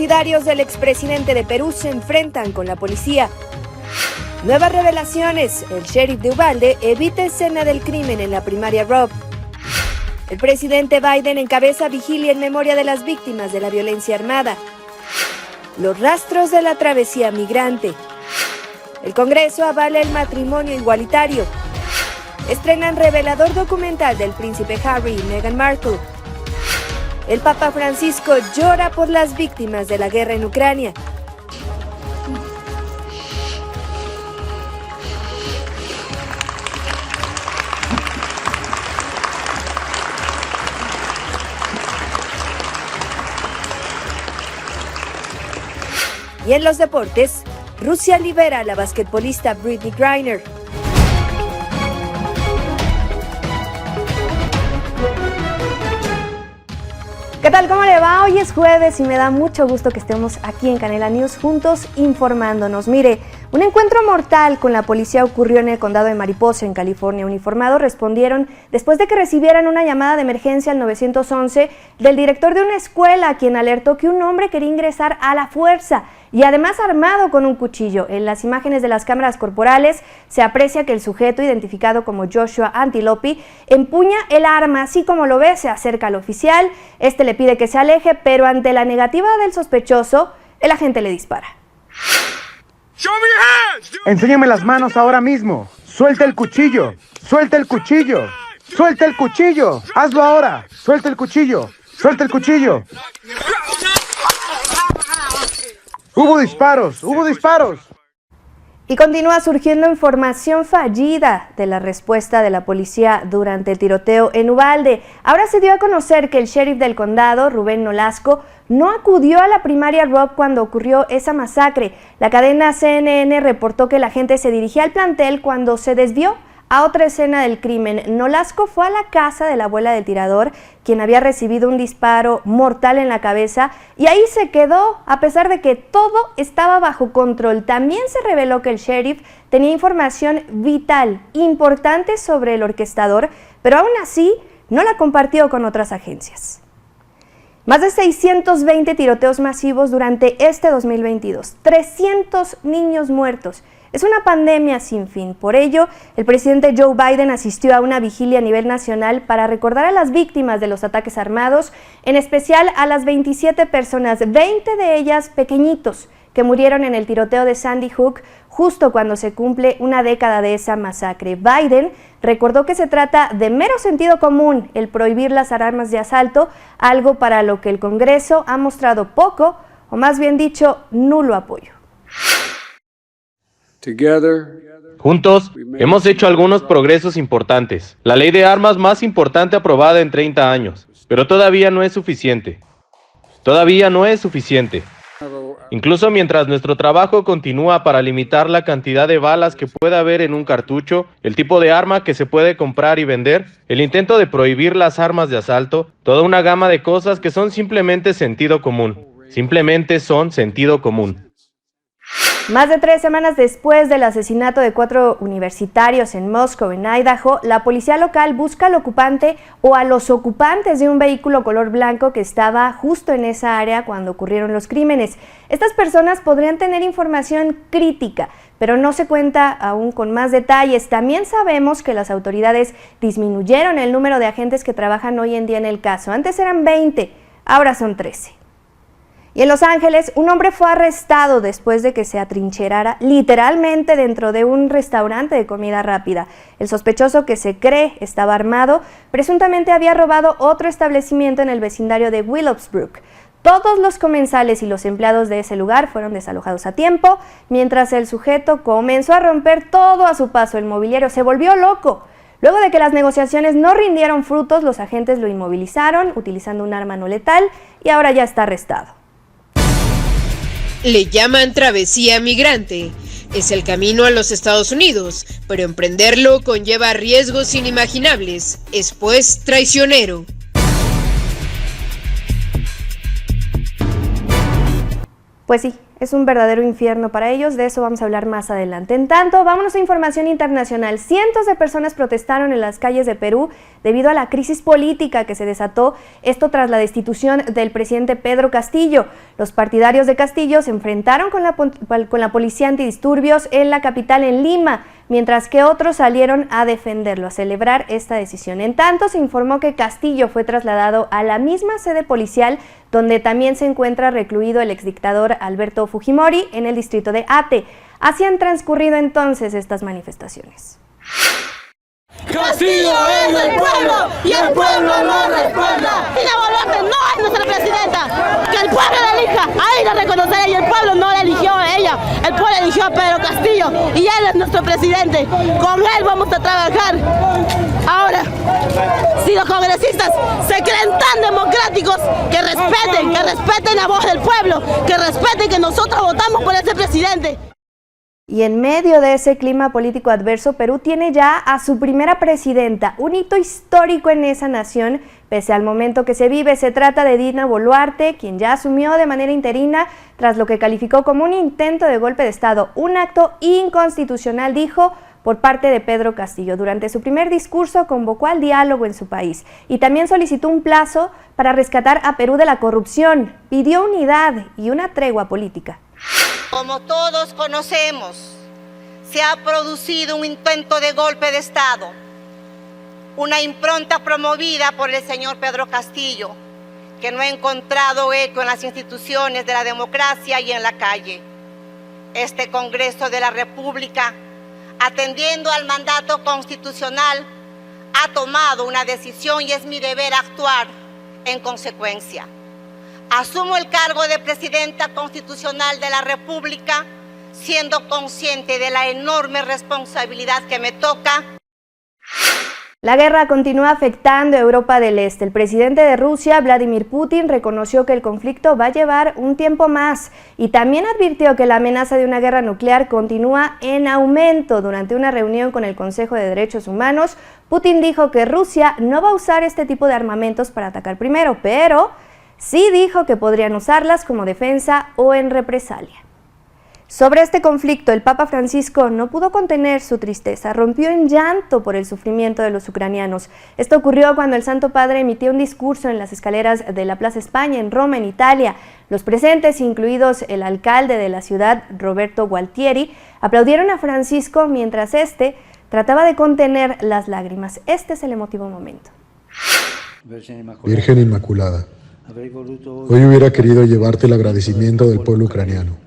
Partidarios del expresidente de Perú se enfrentan con la policía. Nuevas revelaciones. El sheriff de Uvalde evita escena del crimen en la primaria Rob. El presidente Biden encabeza vigilia en memoria de las víctimas de la violencia armada. Los rastros de la travesía migrante. El Congreso avala el matrimonio igualitario. Estrenan revelador documental del príncipe Harry y Meghan Markle. El Papa Francisco llora por las víctimas de la guerra en Ucrania. Y en los deportes, Rusia libera a la basquetbolista Brittney Griner. ¿Qué tal? ¿Cómo le va? Hoy es jueves y me da mucho gusto que estemos aquí en Canela News juntos informándonos. Mire, un encuentro mortal con la policía ocurrió en el condado de Mariposa, en California. Uniformados respondieron después de que recibieran una llamada de emergencia al 911 del director de una escuela, quien alertó que un hombre quería ingresar a la fuerza y además armado con un cuchillo. En las imágenes de las cámaras corporales se aprecia que el sujeto, identificado como Joshua Antilopi, empuña el arma, así como lo ve, se acerca al oficial. Este le pide que se aleje, pero ante la negativa del sospechoso, el agente le dispara. Enséñame las manos ahora mismo. Suelta el cuchillo. Suelta el cuchillo. Suelta el cuchillo. Hazlo ahora. Suelta el cuchillo. Suelta el cuchillo. Hubo disparos. Hubo disparos. Y continúa surgiendo información fallida de la respuesta de la policía durante el tiroteo en Uvalde. Ahora se dio a conocer que el sheriff del condado, Rubén Nolasco, no acudió a la primaria Rob cuando ocurrió esa masacre. La cadena CNN reportó que la gente se dirigía al plantel cuando se desvió a otra escena del crimen. Nolasco fue a la casa de la abuela del tirador, quien había recibido un disparo mortal en la cabeza, y ahí se quedó, a pesar de que todo estaba bajo control. También se reveló que el sheriff tenía información vital, importante sobre el orquestador, pero aún así no la compartió con otras agencias. Más de 620 tiroteos masivos durante este 2022, 300 niños muertos. Es una pandemia sin fin. Por ello, el presidente Joe Biden asistió a una vigilia a nivel nacional para recordar a las víctimas de los ataques armados, en especial a las 27 personas, 20 de ellas pequeñitos, que murieron en el tiroteo de Sandy Hook justo cuando se cumple una década de esa masacre. Biden recordó que se trata de mero sentido común el prohibir las armas de asalto, algo para lo que el Congreso ha mostrado poco, o más bien dicho, nulo apoyo. Juntos, hemos hecho algunos progresos importantes. La ley de armas más importante aprobada en 30 años. Pero todavía no es suficiente. Todavía no es suficiente. Incluso mientras nuestro trabajo continúa para limitar la cantidad de balas que puede haber en un cartucho, el tipo de arma que se puede comprar y vender, el intento de prohibir las armas de asalto, toda una gama de cosas que son simplemente sentido común. Simplemente son sentido común. Más de 3 semanas después del asesinato de 4 universitarios en Moscow, en Idaho, la policía local busca al ocupante o a los ocupantes de un vehículo color blanco que estaba justo en esa área cuando ocurrieron los crímenes. Estas personas podrían tener información crítica, pero no se cuenta aún con más detalles. También sabemos que las autoridades disminuyeron el número de agentes que trabajan hoy en día en el caso. Antes eran 20, ahora son 13. Y en Los Ángeles, un hombre fue arrestado después de que se atrincherara literalmente dentro de un restaurante de comida rápida. El sospechoso, que se cree estaba armado, presuntamente había robado otro establecimiento en el vecindario de Willowsbrook. Todos los comensales y los empleados de ese lugar fueron desalojados a tiempo, mientras el sujeto comenzó a romper todo a su paso. El mobiliario se volvió loco. Luego de que las negociaciones no rindieron frutos, los agentes lo inmovilizaron utilizando un arma no letal y ahora ya está arrestado. Le llaman travesía migrante. Es el camino a los Estados Unidos, pero emprenderlo conlleva riesgos inimaginables. Es pues traicionero. Pues sí, Es un verdadero infierno para ellos, de eso vamos a hablar más adelante. En tanto, vámonos a información internacional. Cientos de personas protestaron en las calles de Perú debido a la crisis política que se desató, esto tras la destitución del presidente Pedro Castillo. Los partidarios de Castillo se enfrentaron con la policía antidisturbios en la capital, en Lima, mientras que otros salieron a defenderlo, a celebrar esta decisión. En tanto, se informó que Castillo fue trasladado a la misma sede policial donde también se encuentra recluido el exdictador Alberto Fujimori en el distrito de Ate. Así han transcurrido entonces estas manifestaciones. Castillo es del pueblo y el pueblo no responda. Dina Boluarte no es nuestra presidenta, que el pueblo la elija, ahí la reconocerá, y el pueblo no la eligió a ella, el pueblo eligió a Pedro Castillo y él es nuestro presidente, con él vamos a trabajar. Ahora, si los congresistas se creen tan democráticos, que respeten la voz del pueblo, que respeten que nosotros votamos por ese presidente. Y en medio de ese clima político adverso, Perú tiene ya a su primera presidenta, un hito histórico en esa nación, pese al momento que se vive. Se trata de Dina Boluarte, quien ya asumió de manera interina tras lo que calificó como un intento de golpe de Estado, un acto inconstitucional, dijo, por parte de Pedro Castillo. Durante su primer discurso convocó al diálogo en su país y también solicitó un plazo para rescatar a Perú de la corrupción. Pidió unidad y una tregua política. Como todos conocemos, se ha producido un intento de golpe de Estado, una impronta promovida por el señor Pedro Castillo, que no ha encontrado eco en las instituciones de la democracia y en la calle. Este Congreso de la República, atendiendo al mandato constitucional, ha tomado una decisión y es mi deber actuar en consecuencia. Asumo el cargo de Presidenta Constitucional de la República, siendo consciente de la enorme responsabilidad que me toca. La guerra continúa afectando a Europa del Este. El presidente de Rusia, Vladimir Putin, reconoció que el conflicto va a llevar un tiempo más y también advirtió que la amenaza de una guerra nuclear continúa en aumento. Durante una reunión con el Consejo de Derechos Humanos, Putin dijo que Rusia no va a usar este tipo de armamentos para atacar primero, pero sí dijo que podrían usarlas como defensa o en represalia. Sobre este conflicto, el Papa Francisco no pudo contener su tristeza, rompió en llanto por el sufrimiento de los ucranianos. Esto ocurrió cuando el Santo Padre emitió un discurso en las escaleras de la Plaza España en Roma, en Italia. Los presentes, incluidos el alcalde de la ciudad, Roberto Gualtieri, aplaudieron a Francisco mientras este trataba de contener las lágrimas. Este es el emotivo momento. Virgen Inmaculada, hoy hubiera querido llevarte el agradecimiento del pueblo ucraniano.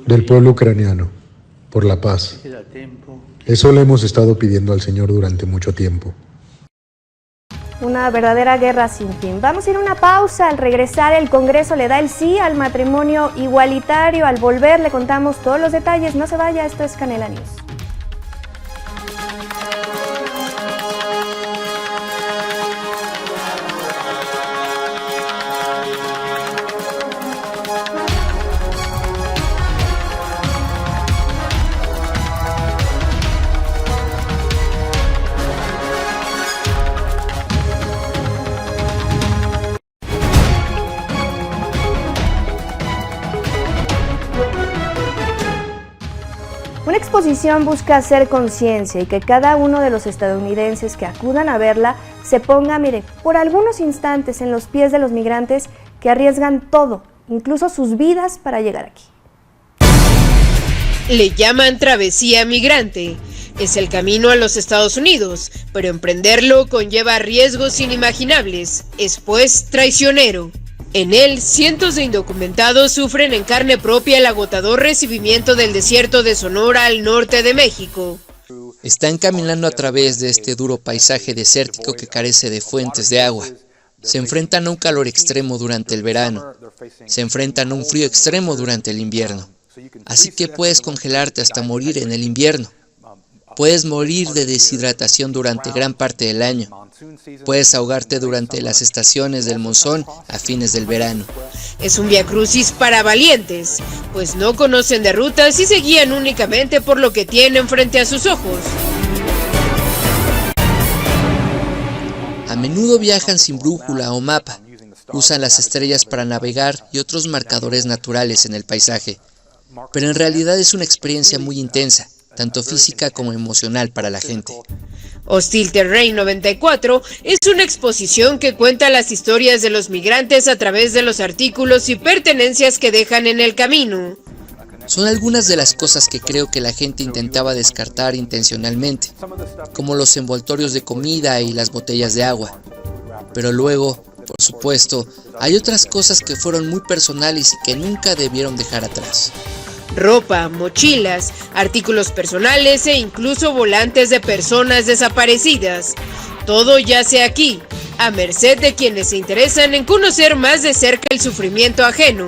Del pueblo ucraniano, por la paz. Eso le hemos estado pidiendo al Señor durante mucho tiempo. Una verdadera guerra sin fin. Vamos a ir a una pausa. Al regresar, el Congreso le da el sí al matrimonio igualitario. Al volver le contamos todos los detalles. No se vaya, esto es Canela News. Una exposición busca hacer conciencia y que cada uno de los estadounidenses que acudan a verla se ponga, mire, por algunos instantes en los pies de los migrantes que arriesgan todo, incluso sus vidas, para llegar aquí. Le llaman travesía migrante. Es el camino a los Estados Unidos, pero emprenderlo conlleva riesgos inimaginables. Es pues traicionero. En él, cientos de indocumentados sufren en carne propia el agotador recibimiento del desierto de Sonora al norte de México. Están caminando a través de este duro paisaje desértico que carece de fuentes de agua. Se enfrentan a un calor extremo durante el verano. Se enfrentan a un frío extremo durante el invierno. Así que puedes congelarte hasta morir en el invierno. Puedes morir de deshidratación durante gran parte del año. Puedes ahogarte durante las estaciones del monzón a fines del verano. Es un viacrucis para valientes, pues no conocen de rutas y se guían únicamente por lo que tienen frente a sus ojos. A menudo viajan sin brújula o mapa. Usan las estrellas para navegar y otros marcadores naturales en el paisaje. Pero en realidad es una experiencia muy intensa, tanto física como emocional para la gente. Hostile Terrain 94 es una exposición que cuenta las historias de los migrantes a través de los artículos y pertenencias que dejan en el camino. Son algunas de las cosas que creo que la gente intentaba descartar intencionalmente, como los envoltorios de comida y las botellas de agua. Pero luego, por supuesto, hay otras cosas que fueron muy personales y que nunca debieron dejar atrás. Ropa, mochilas, artículos personales e incluso volantes de personas desaparecidas. Todo yace aquí, a merced de quienes se interesan en conocer más de cerca el sufrimiento ajeno.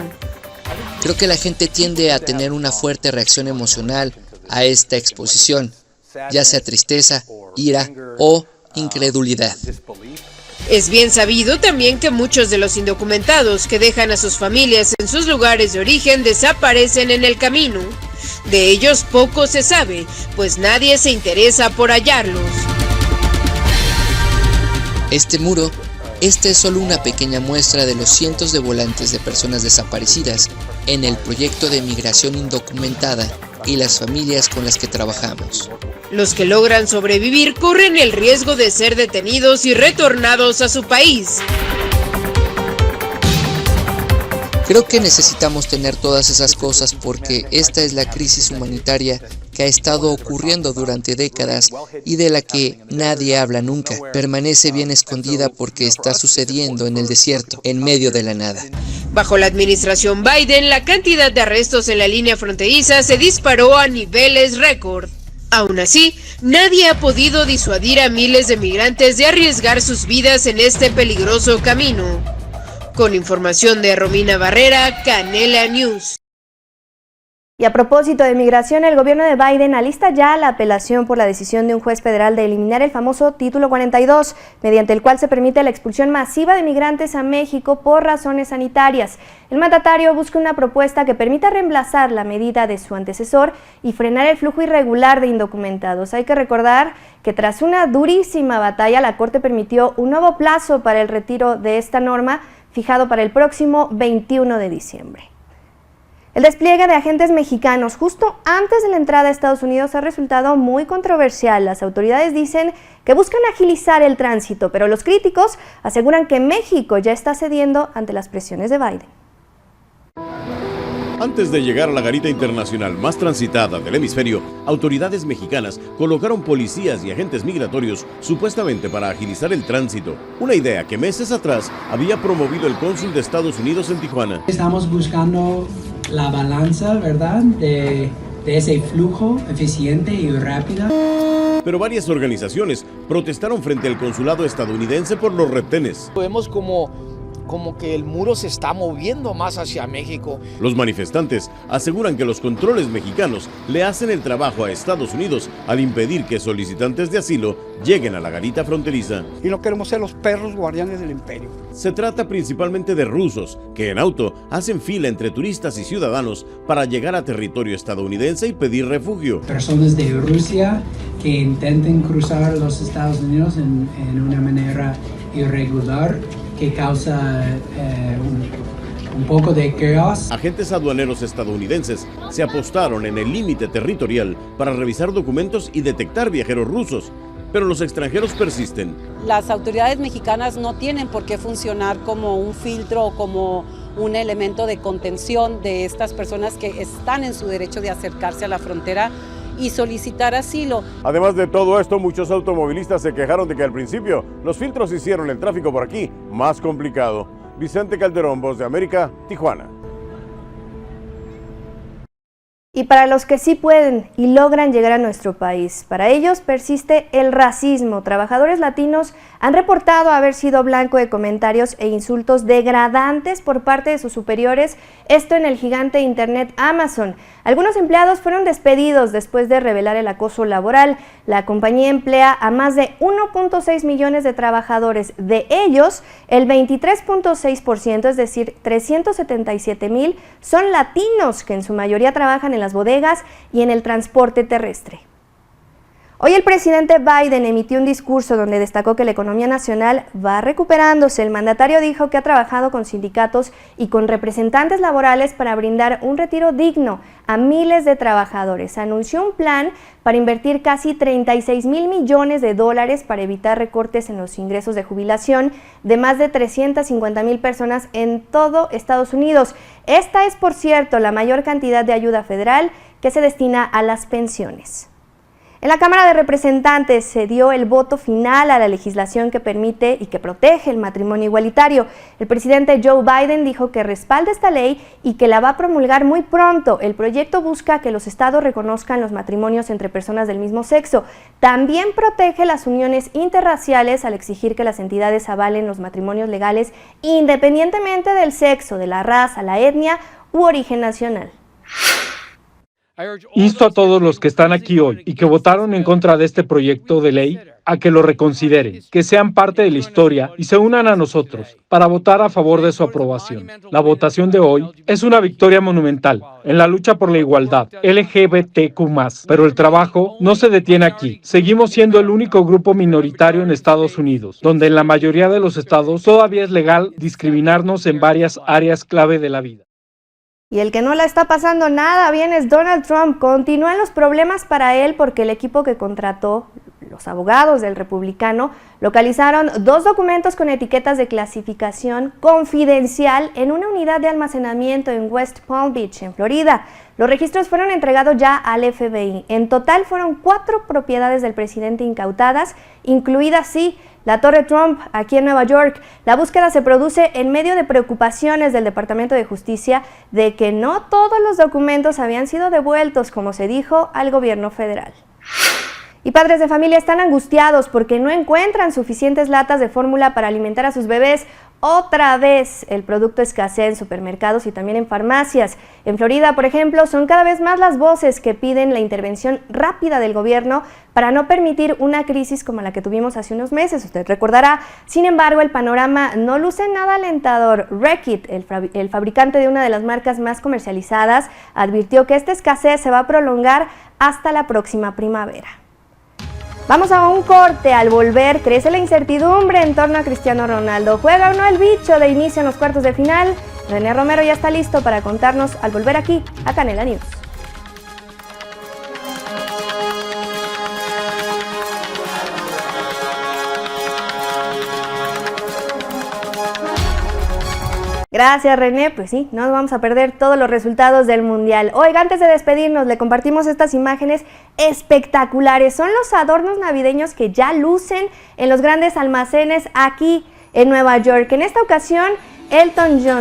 Creo que la gente tiende a tener una fuerte reacción emocional a esta exposición, ya sea tristeza, ira o incredulidad. Es bien sabido también que muchos de los indocumentados que dejan a sus familias en sus lugares de origen desaparecen en el camino. De ellos poco se sabe, pues nadie se interesa por hallarlos. Esta es solo una pequeña muestra de los cientos de volantes de personas desaparecidas en el proyecto de migración indocumentada y las familias con las que trabajamos. Los que logran sobrevivir corren el riesgo de ser detenidos y retornados a su país. Creo que necesitamos tener todas esas cosas porque esta es la crisis humanitaria que ha estado ocurriendo durante décadas y de la que nadie habla nunca. Permanece bien escondida porque está sucediendo en el desierto, en medio de la nada. Bajo la administración Biden, la cantidad de arrestos en la línea fronteriza se disparó a niveles récord. Aún así, nadie ha podido disuadir a miles de migrantes de arriesgar sus vidas en este peligroso camino. Con información de Romina Barrera, Canela News. Y a propósito de migración, el gobierno de Biden alista ya la apelación por la decisión de un juez federal de eliminar el famoso Título 42, mediante el cual se permite la expulsión masiva de migrantes a México por razones sanitarias. El mandatario busca una propuesta que permita reemplazar la medida de su antecesor y frenar el flujo irregular de indocumentados. Hay que recordar que tras una durísima batalla, la Corte permitió un nuevo plazo para el retiro de esta norma, fijado para el próximo 21 de diciembre. El despliegue de agentes mexicanos justo antes de la entrada a Estados Unidos ha resultado muy controversial. Las autoridades dicen que buscan agilizar el tránsito, pero los críticos aseguran que México ya está cediendo ante las presiones de Biden. Antes de llegar a la garita internacional más transitada del hemisferio, autoridades mexicanas colocaron policías y agentes migratorios supuestamente para agilizar el tránsito. Una idea que meses atrás había promovido el cónsul de Estados Unidos en Tijuana. Estamos buscando la balanza, ¿verdad?, de ese flujo eficiente y rápido. Pero varias organizaciones protestaron frente al consulado estadounidense por los retenes. Vemos como que el muro se está moviendo más hacia México. Los manifestantes aseguran que los controles mexicanos le hacen el trabajo a Estados Unidos al impedir que solicitantes de asilo lleguen a la garita fronteriza. Y no queremos ser los perros guardianes del imperio. Se trata principalmente de rusos que en auto hacen fila entre turistas y ciudadanos para llegar a territorio estadounidense y pedir refugio. Personas de Rusia que intenten cruzar los Estados Unidos en una manera irregular, que causa un poco de caos. Agentes aduaneros estadounidenses se apostaron en el límite territorial para revisar documentos y detectar viajeros rusos, pero los extranjeros persisten. Las autoridades mexicanas no tienen por qué funcionar como un filtro o como un elemento de contención de estas personas que están en su derecho de acercarse a la frontera y solicitar asilo. Además de todo esto, muchos automovilistas se quejaron de que al principio los filtros hicieron el tráfico por aquí más complicado. Vicente Calderón, Voz de América, Tijuana. Y para los que sí pueden y logran llegar a nuestro país, para ellos persiste el racismo. Trabajadores latinos han reportado haber sido blanco de comentarios e insultos degradantes por parte de sus superiores, esto en el gigante de internet Amazon. Algunos empleados fueron despedidos después de revelar el acoso laboral. La compañía emplea a más de 1.6 millones de trabajadores. De ellos, el 23.6%, es decir, 377,000, son latinos, que en su mayoría trabajan en las bodegas y en el transporte terrestre. Hoy el presidente Biden emitió un discurso donde destacó que la economía nacional va recuperándose. El mandatario dijo que ha trabajado con sindicatos y con representantes laborales para brindar un retiro digno a miles de trabajadores. Anunció un plan para invertir casi 36,000 millones de dólares para evitar recortes en los ingresos de jubilación de más de 350,000 personas en todo Estados Unidos. Esta es, por cierto, la mayor cantidad de ayuda federal que se destina a las pensiones. En la Cámara de Representantes se dio el voto final a la legislación que permite y que protege el matrimonio igualitario. El presidente Joe Biden dijo que respalda esta ley y que la va a promulgar muy pronto. El proyecto busca que los estados reconozcan los matrimonios entre personas del mismo sexo. También protege las uniones interraciales al exigir que las entidades avalen los matrimonios legales independientemente del sexo, de la raza, la etnia u origen nacional. Insto a todos los que están aquí hoy y que votaron en contra de este proyecto de ley a que lo reconsideren, que sean parte de la historia y se unan a nosotros para votar a favor de su aprobación. La votación de hoy es una victoria monumental en la lucha por la igualdad LGBTQ+, pero el trabajo no se detiene aquí. Seguimos siendo el único grupo minoritario en Estados Unidos, donde en la mayoría de los estados todavía es legal discriminarnos en varias áreas clave de la vida. Y el que no la está pasando nada bien es Donald Trump. Continúan los problemas para él porque el equipo que contrató, los abogados del republicano, localizaron 2 documentos con etiquetas de clasificación confidencial en una unidad de almacenamiento en West Palm Beach, en Florida. Los registros fueron entregados ya al FBI. En total fueron 4 propiedades del presidente incautadas, incluida sí la Torre Trump, aquí en Nueva York. La búsqueda se produce en medio de preocupaciones del Departamento de Justicia de que no todos los documentos habían sido devueltos, como se dijo, al gobierno federal. Y padres de familia están angustiados porque no encuentran suficientes latas de fórmula para alimentar a sus bebés. Otra vez el producto escasea en supermercados y también en farmacias. En Florida, por ejemplo, son cada vez más las voces que piden la intervención rápida del gobierno para no permitir una crisis como la que tuvimos hace unos meses, usted recordará. Sin embargo, el panorama no luce nada alentador. Reckitt, el fabricante de una de las marcas más comercializadas, advirtió que esta escasez se va a prolongar hasta la próxima primavera. Vamos a un corte. Al volver, crece la incertidumbre en torno a Cristiano Ronaldo. ¿Juega o no el bicho de inicio en los cuartos de final? René Romero ya está listo para contarnos al volver aquí a Canela News. Gracias, René. Pues sí, no nos vamos a perder todos los resultados del Mundial. Oiga, antes de despedirnos, le compartimos estas imágenes espectaculares. Son los adornos navideños que ya lucen en los grandes almacenes aquí en Nueva York. En esta ocasión,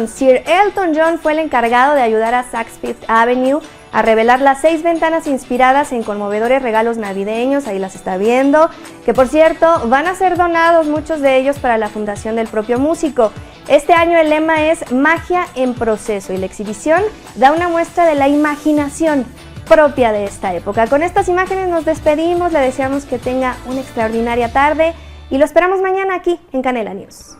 Sir Elton John fue el encargado de ayudar a Saks Fifth Avenue a revelar las 6 ventanas inspiradas en conmovedores regalos navideños, ahí las está viendo, que por cierto van a ser donados muchos de ellos para la fundación del propio músico. Este año el lema es Magia en Proceso y la exhibición da una muestra de la imaginación propia de esta época. Con estas imágenes nos despedimos, le deseamos que tenga una extraordinaria tarde y lo esperamos mañana aquí en Canela News.